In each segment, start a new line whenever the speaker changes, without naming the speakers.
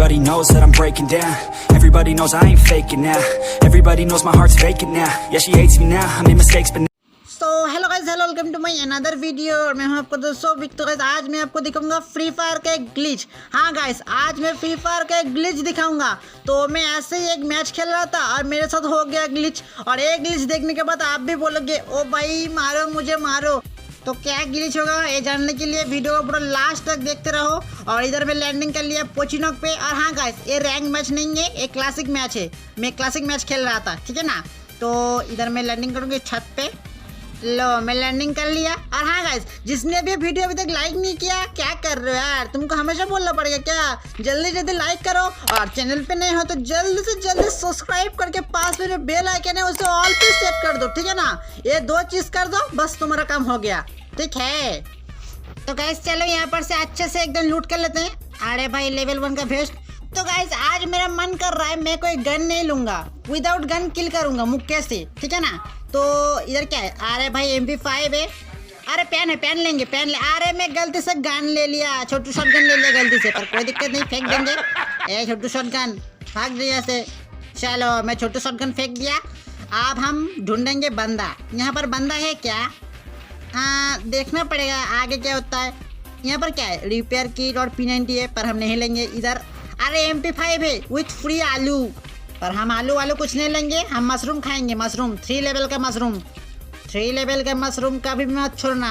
Everybody knows that I'm breaking down. Everybody knows I ain't faking now. Everybody knows my heart's vacant now. Yeah, she hates me now. I made mistakes but
तो hello guys, hello, welcome to my another video. और मैं हूं आपको दोस्तों Wick. तो guys आज मैं आपको दिखाऊंगा फ्री फायर का एक ग्लिच। हाँ गाइस, आज मैं फ्री फायर का एक ग्लिच दिखाऊंगा। तो मैं ऐसे ही एक मैच खेल रहा था और मेरे साथ हो गया ग्लिच। और एक ग्लिच देखने के बाद आप भी बोलोगे ओ भाई मारो मुझे मारो। तो क्या ग्लिच होगा ये जानने के लिए वीडियो को पूरा लास्ट तक देखते रहो। और इधर मैं लैंडिंग कर लिया पोचिनोक पे। और हाँ गाइस, ये रैंक मैच नहीं है, एक क्लासिक मैच है। मैं क्लासिक मैच खेल रहा था, ठीक है ना। तो इधर मैं लैंडिंग करूँगी छत पे। लो मैं लैंडिंग कर लिया। और हाँ गाइस, जिसने भी वीडियो अभी तक लाइक नहीं किया, क्या कर रहे हो यार, तुमको हमेशा बोलना पड़ेगा क्या। जल्दी जल्दी लाइक करो और चैनल पे नहीं हो तो जल्दी से जल्दी सब्सक्राइब करके पास में जो बेल आइकन है उसे ऑल पे सेट कर दो, ठीक है ना। ये दो चीज कर दो बस तुम्हारा काम हो गया, ठीक है। तो गाइस चलो यहाँ पर से अच्छे से एकदम लूट कर लेते हैं। अरे भाई लेवल 1 का वेस्ट। तो गाइस आज मेरा मन कर रहा है मैं कोई गन नहीं लूंगा, विदाउट गन किल करूंगा मुक्के से, ठीक है ना। तो इधर क्या है, अरे भाई MP5 है। अरे पेन है, पेन लेंगे, पेन ले। अरे मैं गलती से गन ले लिया, छोटू शॉट गन ले लिया गलती से, पर कोई दिक्कत नहीं, फेंक देंगे। ए छोटू शॉट गन भाग दिया से। चलो मैं छोटू शॉट गन फेंक दिया। अब हम ढूंढेंगे बंदा। यहाँ पर बंदा है क्या? देखना पड़ेगा आगे क्या होता है। यहाँ पर क्या है, रिपेयर किट और P90 है, पर हम नहीं लेंगे इधर। अरे MP5 है विथ फ्री आलू, पर हम आलू वालू कुछ नहीं लेंगे, हम मशरूम खाएंगे। मशरूम 3 लेवल का मशरूम, 3 लेवल का मशरूम का भी मत छोड़ना।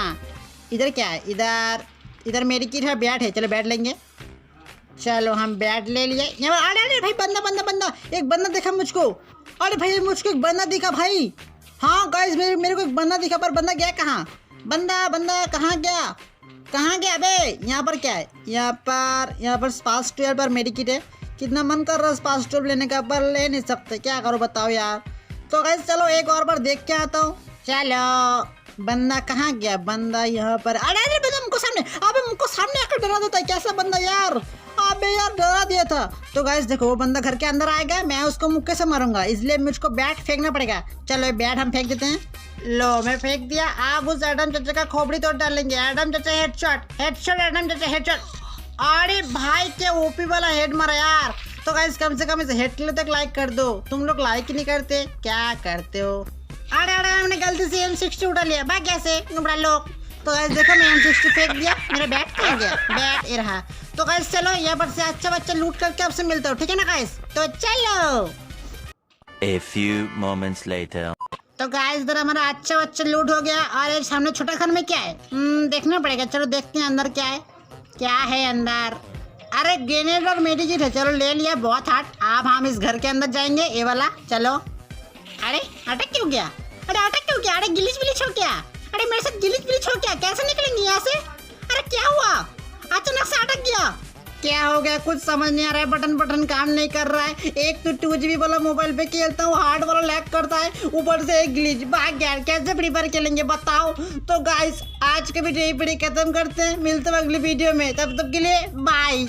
इधर क्या है, इधर मेरी किट है, बैट है, चलो बैट लेंगे। चलो हम बैट ले लिए। यहाँ पर अरे भाई बंदा बंदा बंदा, एक बंदा दिखा मुझको। अरे भाई मुझको एक बंदा दिखा भाई। हाँ गाइस मेरे को एक बंदा दिखा, पर बंदा गया कहाँ? बंदा कहाँ गया, कहाँ गया बे? यहाँ पर क्या है, यहाँ पर स्पास 12 पर मेरी किट है। कितना मन कर रहा है स्पास 12 लेने का, पर ले नहीं सकते, क्या करो बताओ यार। तो गाइस चलो एक और बार देख के आता हूँ। चलो बंदा कहाँ गया, बंदा यहाँ पर। अरे बंदा मुझको सामने, अबे मुझको सामने आकर डरा देता है कैसा बंदा यार। अबे यार डरा दिया था। तो गाइस देखो वो बंदा घर के अंदर आएगा, मैं उसको मुक्के से मारूंगा, इसलिए मुझको बैट फेंकना पड़ेगा। चलो बैट हम फेंक देते हैं। लो मैं फेंक दिया। आप उस एडम चाचा का खोपड़ी तोड़ डालेंगे। एडम चाचा हेडशॉट एडम चाचा हेडशॉट। अरे भाई क्या ओपी वाला हेड मारा यार। तो गाइस कम से कम इस हेड के लिए तक लाइक कर दो। तुम लोग लाइक ही नहीं करते, क्या करते हो। अरे हमने गलती से M60 उठा लिया, भाग कैसे नुबड़ा लोग। तो गाइस देखो मैं M60 फेंक दिया, मेरा बैट फेंक गया, बैट ये रहा। तो गाइस चलो यहाँ पर से अच्छा बच्चा लूट करके आपसे मिलता हूँ, ठीक है ना गाइस। तो चलो
A few moments later.
तो गाइस इधर हमारा अच्छा बच्चा लूट हो गया। और ये सामने छोटा घर में क्या है, देखना पड़ेगा। चलो देखते हैं अंदर क्या है, क्या है अंदर। अरे ग्रेनेड और मेडिकिट है, चलो ले लिया, बहुत हार्ड। अब हम इस घर के अंदर जाएंगे, ये वाला। चलो अरे अटक क्यों गया, अरे गिलिच विलिच हो क्या? अरे मेरे साथ गिलिच विलिच हो क्या, कैसे निकलेंगे यहाँ से? अरे क्या हुआ, अचानक से अटक गया, क्या हो गया कुछ समझ नहीं आ रहा है। बटन काम नहीं कर रहा है। एक तो 2GB वाला मोबाइल पे खेलता हूँ, हार्ड वाला लैग करता है, ऊपर से एक ग्लिच। भाग यार कैसे फ्री फायर खेलेंगे बताओ। तो गाइस आज के वीडियो खत्म करते हैं, मिलते हैं अगली वीडियो में, तब तक के लिए बाय।